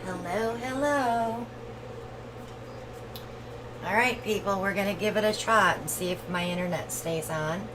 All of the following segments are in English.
Hello, hello. All right, people, we're going to give it a shot and see if my internet stays on.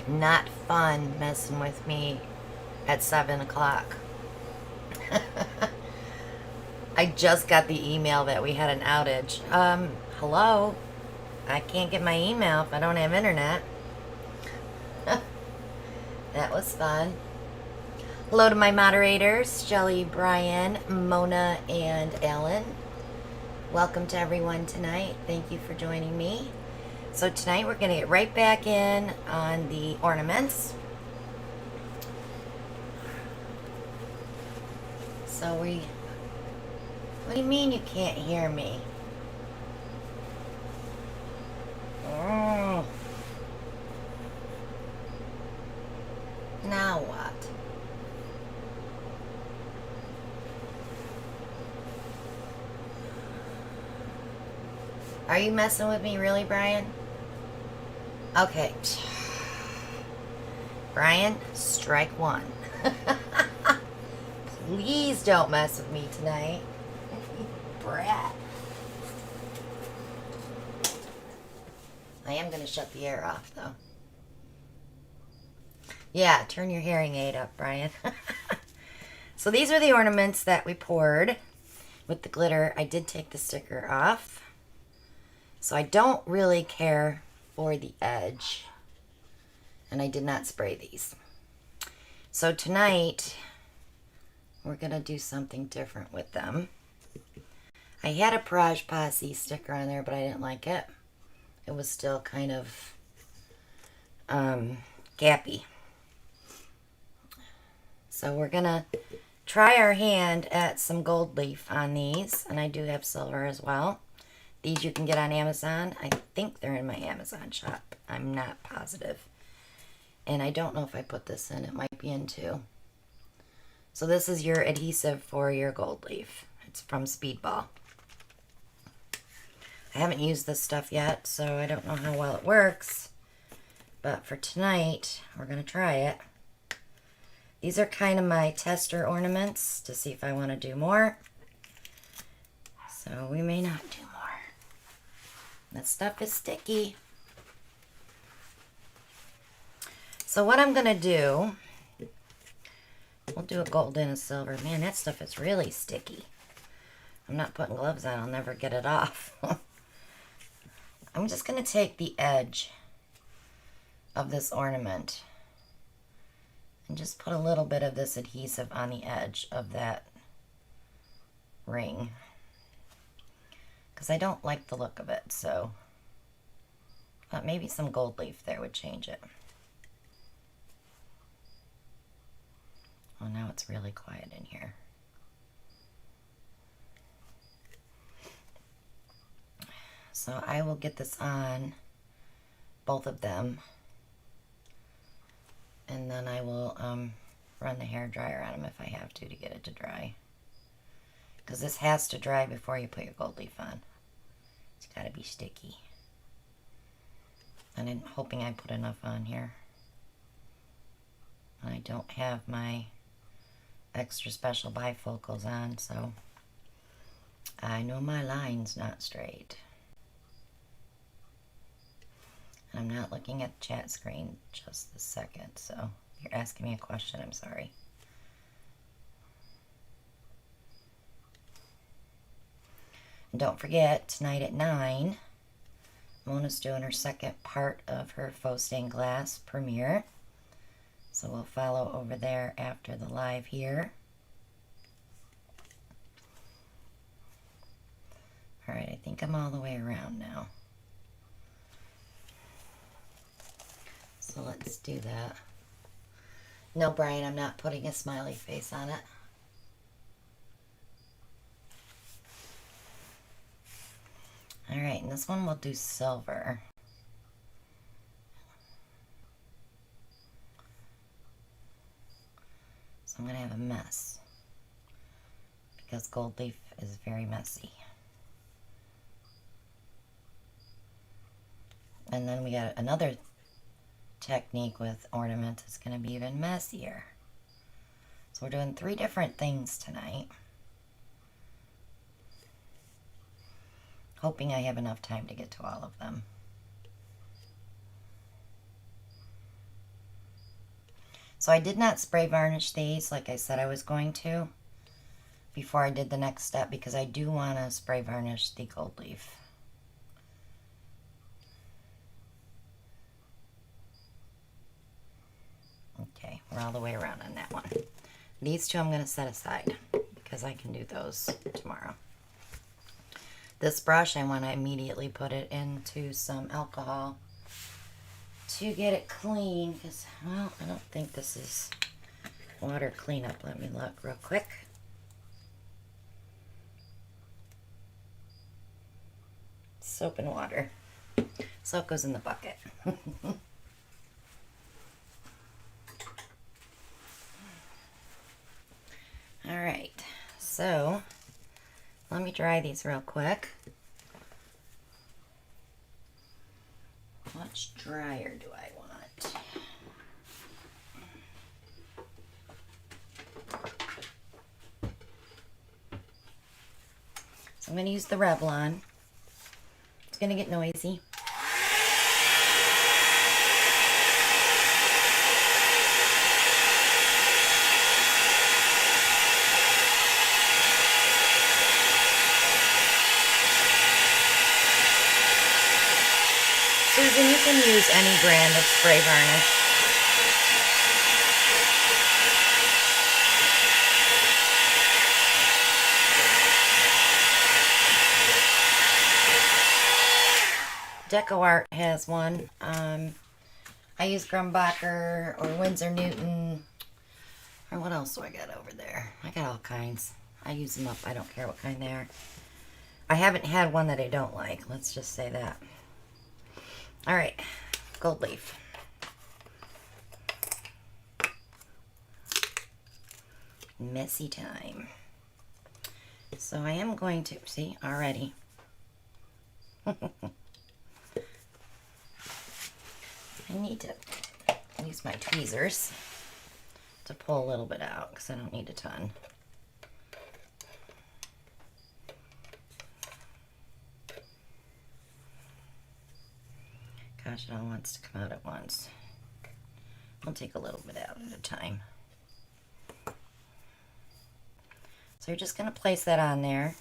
Not fun messing with me at 7 o'clock. I just got the email that we had an outage. Hello? I can't get my email if I don't have internet. That was fun. Hello to my moderators, Shelly, Brian, Mona, and Ellen. Welcome to everyone tonight. Thank you for joining me. So tonight we're going to get right back in on the ornaments. So what do you mean you can't hear me? Oh. Now what? Are you messing with me really, Brian? Okay. Brian, strike one. Please don't mess with me tonight. Brat. I am going to shut the air off, though. Yeah, turn your hearing aid up, Brian. So these are the ornaments that we poured with the glitter. I did take the sticker off. So I don't really care for the edge. And I did not spray these. So tonight, we're going to do something different with them. I had a Posse sticker on there, but I didn't like it. It was still kind of gappy. So we're going to try our hand at some gold leaf on these. And I do have silver as well. These you can get on Amazon. I think they're in my Amazon shop. I'm not positive. And I don't know if I put this in. It might be in too. So this is your adhesive for your gold leaf. It's from Speedball. I haven't used this stuff yet, so I don't know how well it works. But for tonight, we're going to try it. These are kind of my tester ornaments to see if I want to do more. So we may not do more. That stuff is sticky. So what I'm going to do, we'll do a gold and a silver. Man, that stuff is really sticky. I'm not putting gloves on. I'll never get it off. I'm just going to take the edge of this ornament and just put a little bit of this adhesive on the edge of that ring. Because I don't like the look of it, so thought maybe some gold leaf there would change it. Oh, now it's really quiet in here. So I will get this on both of them, and then I will run the hair dryer on them if I have to get it to dry. Because this has to dry before you put your gold leaf on. It's got to be sticky. And I'm hoping I put enough on here. I don't have my extra special bifocals on, so I know my line's not straight. And I'm not looking at the chat screen just this second, so if you're asking me a question, I'm sorry. And don't forget, tonight at 9, Mona's doing her second part of her faux stained glass premiere. So we'll follow over there after the live here. Alright, I think I'm all the way around now. So let's do that. No, Brian, I'm not putting a smiley face on it. Alright, and this one we'll do silver. So I'm going to have a mess. Because gold leaf is very messy. And then we got another technique with ornament. It's going to be even messier. So we're doing 3 different things tonight. Hoping I have enough time to get to all of them. So I did not spray varnish these like I said I was going to before I did the next step, because I do want to spray varnish the gold leaf. Okay, we're all the way around on that one. These 2 I'm going to set aside because I can do those tomorrow. This brush, I want to immediately put it into some alcohol to get it clean because, well, I don't think this is water cleanup. Let me look real quick. Soap and water. Soap goes in the bucket. Alright, so let me dry these real quick. How much drier do I want? So I'm going to use the Revlon. It's going to get noisy. Susan, you can use any brand of spray varnish. DecoArt has one. I use Grumbacher or Winsor Newton. Or what else do I got over there? I got all kinds. I use them up. I don't care what kind they are. I haven't had one that I don't like. Let's just say that. All right, gold leaf. Messy time. So I am going to, see, already. I need to use my tweezers to pull a little bit out because I don't need a ton. Gosh, it all wants to come out at once. I'll take a little bit out at a time. So you're just going to place that on there,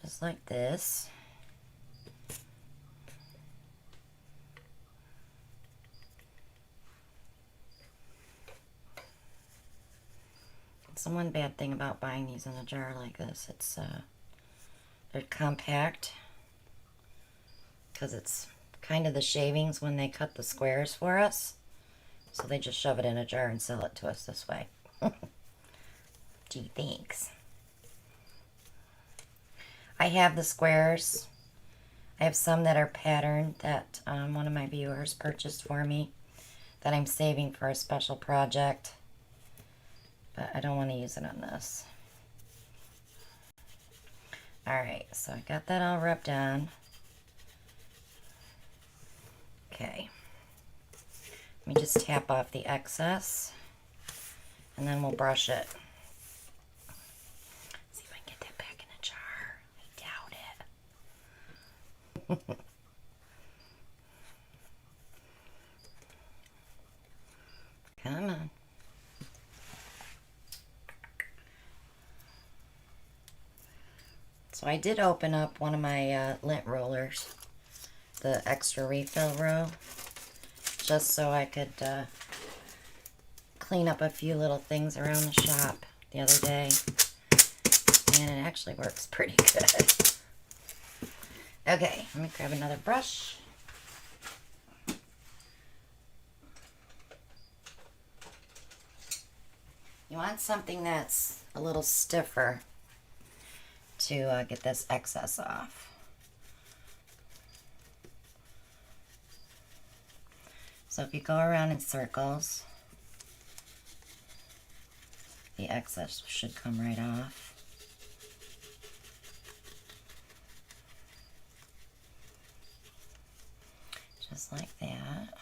just like this. It's the one bad thing about buying these in a jar like this. It's they're compact because it's kind of the shavings when they cut the squares for us. So they just shove it in a jar and sell it to us this way. Gee, thanks. I have the squares. I have some that are patterned that one of my viewers purchased for me that I'm saving for a special project. But I don't want to use it on this. Alright, so I got that all rubbed on. Okay. Let me just tap off the excess. And then we'll brush it. See if I can get that back in a jar. I doubt it. Come on. So I did open up one of my lint rollers, the extra refill row, just so I could clean up a few little things around the shop the other day. And it actually works pretty good. Okay, let me grab another brush. You want something that's a little stiffer to get this excess off. So if you go around in circles, the excess should come right off. Just like that.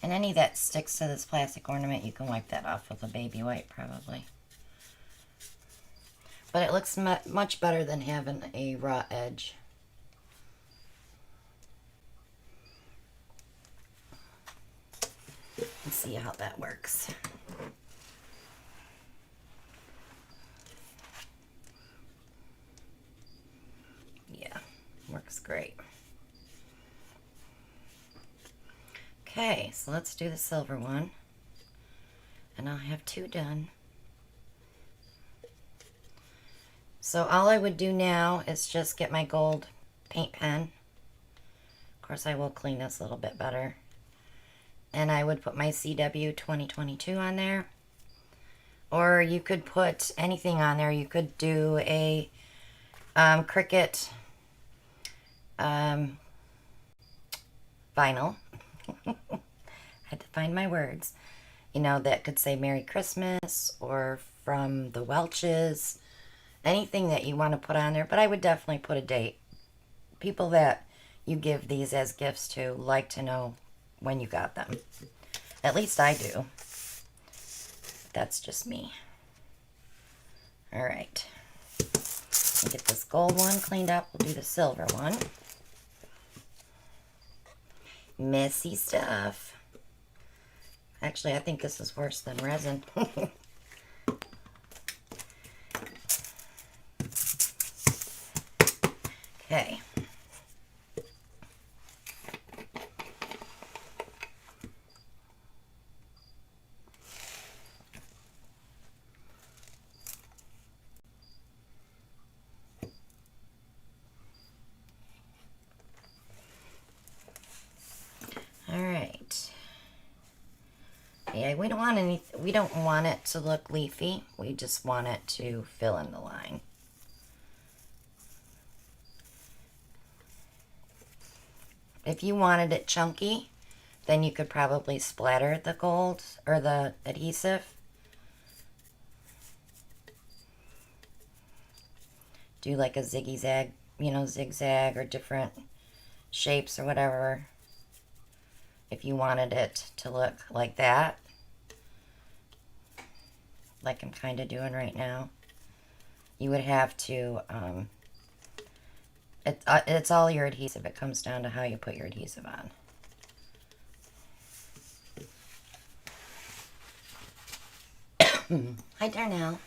And any that sticks to this plastic ornament, you can wipe that off with a baby wipe probably. But it looks much better than having a raw edge. Let's see how that works. Yeah, works great. Okay, so let's do the silver one. And I'll have 2 done. So all I would do now is just get my gold paint pen. Of course, I will clean this a little bit better. And I would put my CW 2022 on there. Or you could put anything on there. You could do a Cricut vinyl. I had to find my words. You know, that could say Merry Christmas or from the Welches. Anything that you want to put on there. But I would definitely put a date. People that you give these as gifts to like to know when you got them. At least I do. That's just me. Alright. Get this gold one cleaned up. We'll do the silver one. Messy stuff. Actually, I think this is worse than resin. Okay. All right. Yeah, we don't want it to look leafy. We just want it to fill in the line. If you wanted it chunky, then you could probably splatter the gold or the adhesive. Do like a zigzag, you know, zigzag or different shapes or whatever. If you wanted it to look like that, like I'm kind of doing right now, you would have to, it's all your adhesive. It comes down to how you put your adhesive on. Hi, Darnell.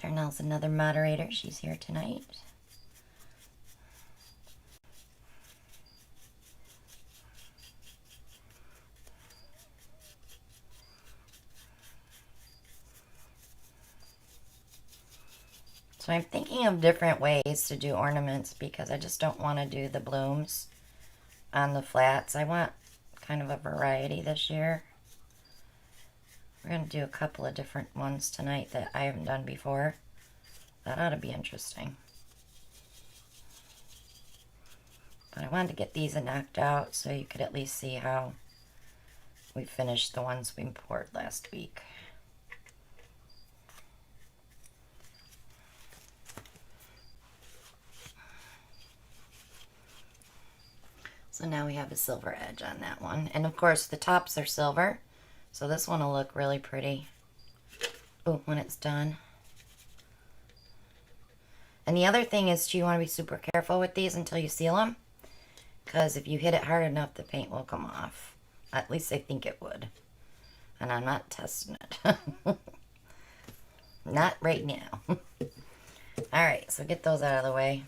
Darnell's another moderator. She's here tonight. So I'm thinking of different ways to do ornaments because I just don't want to do the blooms on the flats. I want kind of a variety this year. We're going to do a couple of different ones tonight that I haven't done before. That ought to be interesting. But I wanted to get these knocked out so you could at least see how we finished the ones we poured last week. So now we have a silver edge on that one. And of course the tops are silver. So this one will look really pretty. Oh, when it's done. And the other thing is you want to be super careful with these until you seal them. Because if you hit it hard enough, the paint will come off. At least I think it would. And I'm not testing it. Not right now. Alright, so get those out of the way.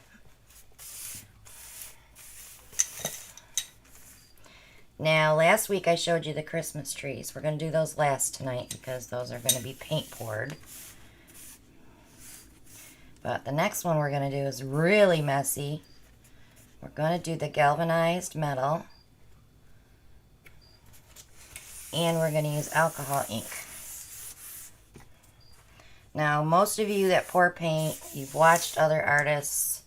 Now, last week I showed you the Christmas trees. We're going to do those last tonight because those are going to be paint poured. But the next one we're going to do is really messy. We're going to do the galvanized metal. And we're going to use alcohol ink. Now, most of you that pour paint, you've watched other artists.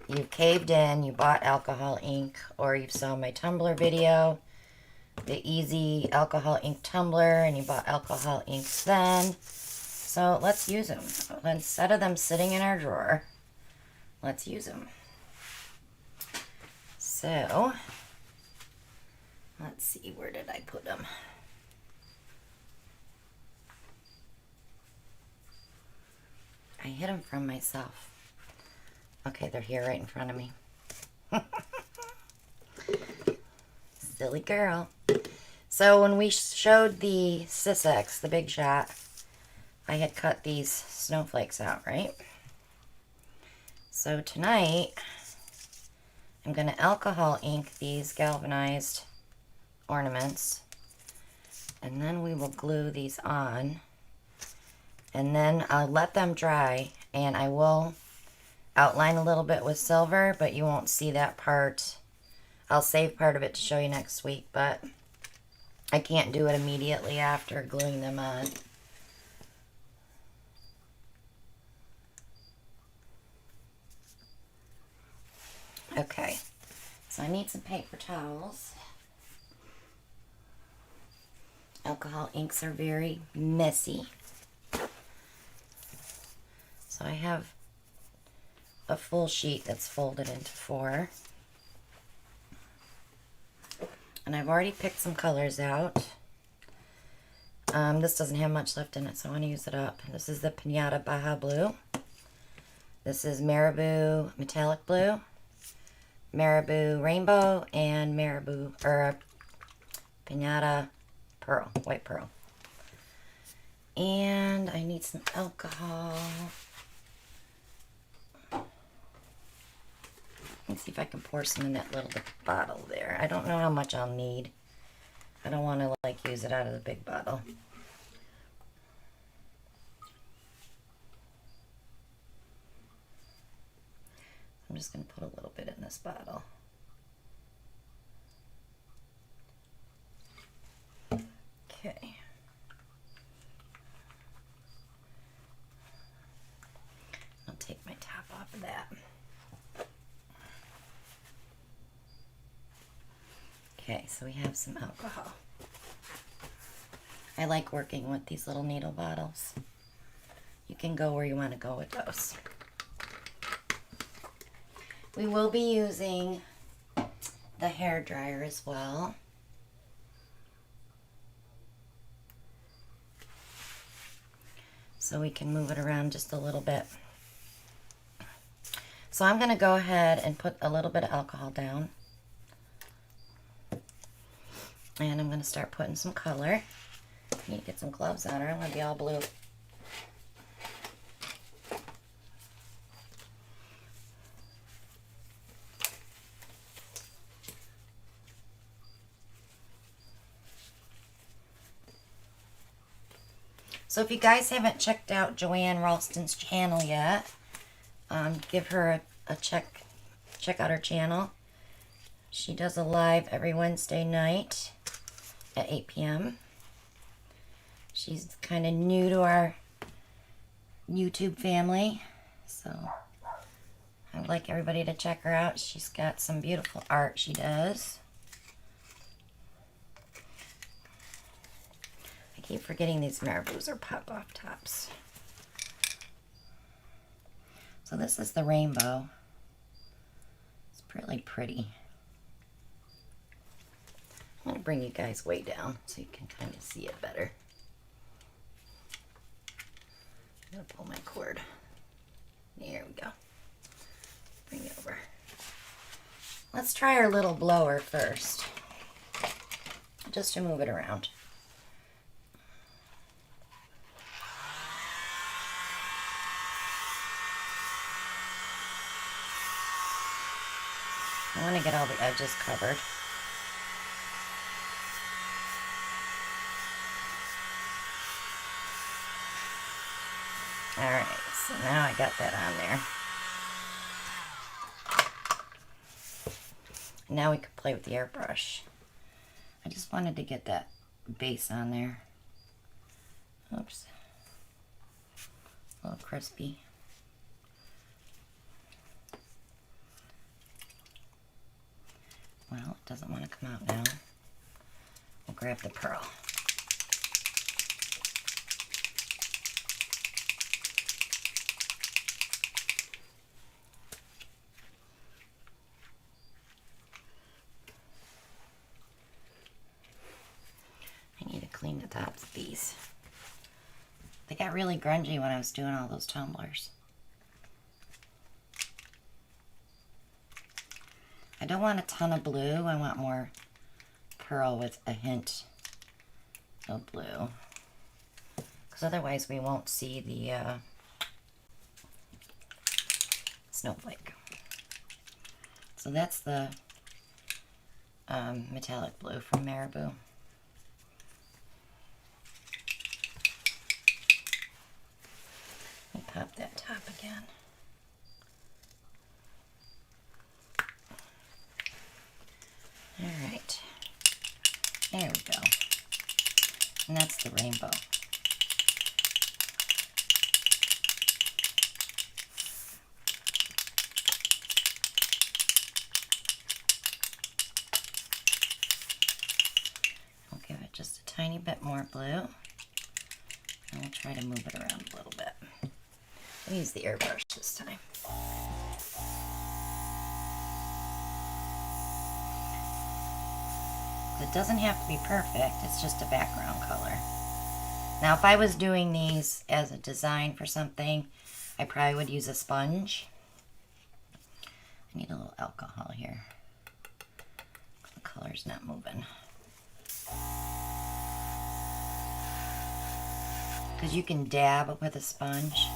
You've caved in, you bought alcohol ink, or you saw my tumbler video, the easy alcohol ink tumbler, and you bought alcohol inks then. So let's use them. Instead of them sitting in our drawer, let's use them. So, let's Let's see, where did I put them? I hid them from myself. Okay, they're here right in front of me. Silly girl. So when we showed the Sysex, the Big Shot, I had cut these snowflakes out, right? So tonight, I'm going to alcohol ink these galvanized ornaments. And then we will glue these on. And then I'll let them dry. And I will outline a little bit with silver, but you won't see that part. I'll save part of it to show you next week, but I can't do it immediately after gluing them on. Okay, so I need some paper towels. Alcohol inks are very messy. So I have a full sheet that's folded into 4. And I've already picked some colors out. This doesn't have much left in it, so I want to use it up. This is the Pinata Baja Blue. This is Marabou Metallic Blue, Marabou Rainbow, and Marabou, or Pinata Pearl, White Pearl. And I need some alcohol. Let's see if I can pour some in that little bottle there. I don't know how much I'll need. I don't want to like use it out of the big bottle. I'm just going to put a little bit in this bottle. Okay. I'll take my top off of that. Okay, so we have some alcohol. I like working with these little needle bottles. You can go where you want to go with those. We will be using the hair dryer as well. So we can move it around just a little bit. So I'm going to go ahead and put a little bit of alcohol down. And I'm going to start putting some color. I need to get some gloves on or I'm going to be all blue. So if you guys haven't checked out Joanne Ralston's channel yet, give her a check out her channel. She does a live every Wednesday night at 8 p.m. She's kind of new to our YouTube family, so I would like everybody to check her out. She's got some beautiful art she does. I keep forgetting these Marabous are pop-off tops. So this is the rainbow. It's really pretty. I'm going to bring you guys way down so you can kind of see it better. I'm going to pull my cord. There we go. Bring it over. Let's try our little blower first, just to move it around. I want to get all the edges covered. Alright, so now I got that on there. Now we can play with the airbrush. I just wanted to get that base on there. Oops. A little crispy. Well, it doesn't want to come out now. We'll grab the pearl. clean the tops of these. They got really grungy when I was doing all those tumblers. I don't want a ton of blue. I want more pearl with a hint of blue. Because otherwise we won't see the snowflake. So that's the metallic blue from Marabou. Let me pop that top again. Alright, there we go. And that's the rainbow. I'll give it just a tiny bit more blue. And we'll try to move it around a little bit. I'll use the airbrush this time. It doesn't have to be perfect, it's just a background color. Now if I was doing these as a design for something, I probably would use a sponge. I need a little alcohol here. The color's not moving. Because you can dab with a sponge.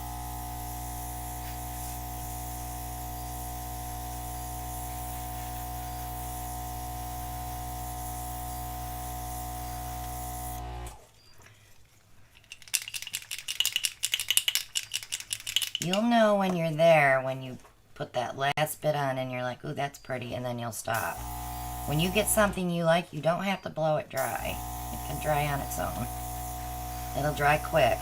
You'll know when you're there when you put that last bit on and you're like, ooh, that's pretty, and then you'll stop. When you get something you like, you don't have to blow it dry. It can dry on its own. It'll dry quick.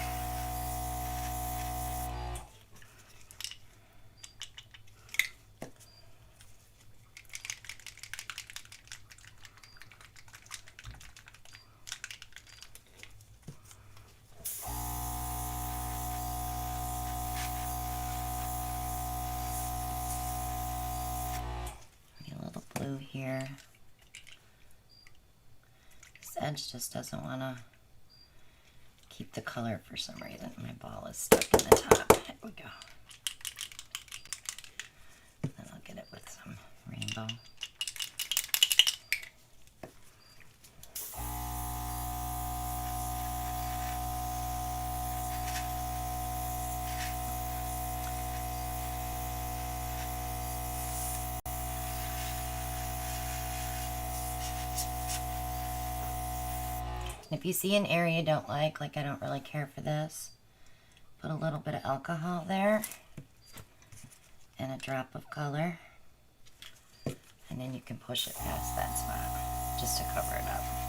Blue here. This edge just doesn't want to keep the color for some reason. My ball is stuck in the top. There we go. And then I'll get it with some rainbow. If you see an area you don't like I don't really care for this, put a little bit of alcohol there and a drop of color, and then you can push it past that spot just to cover it up.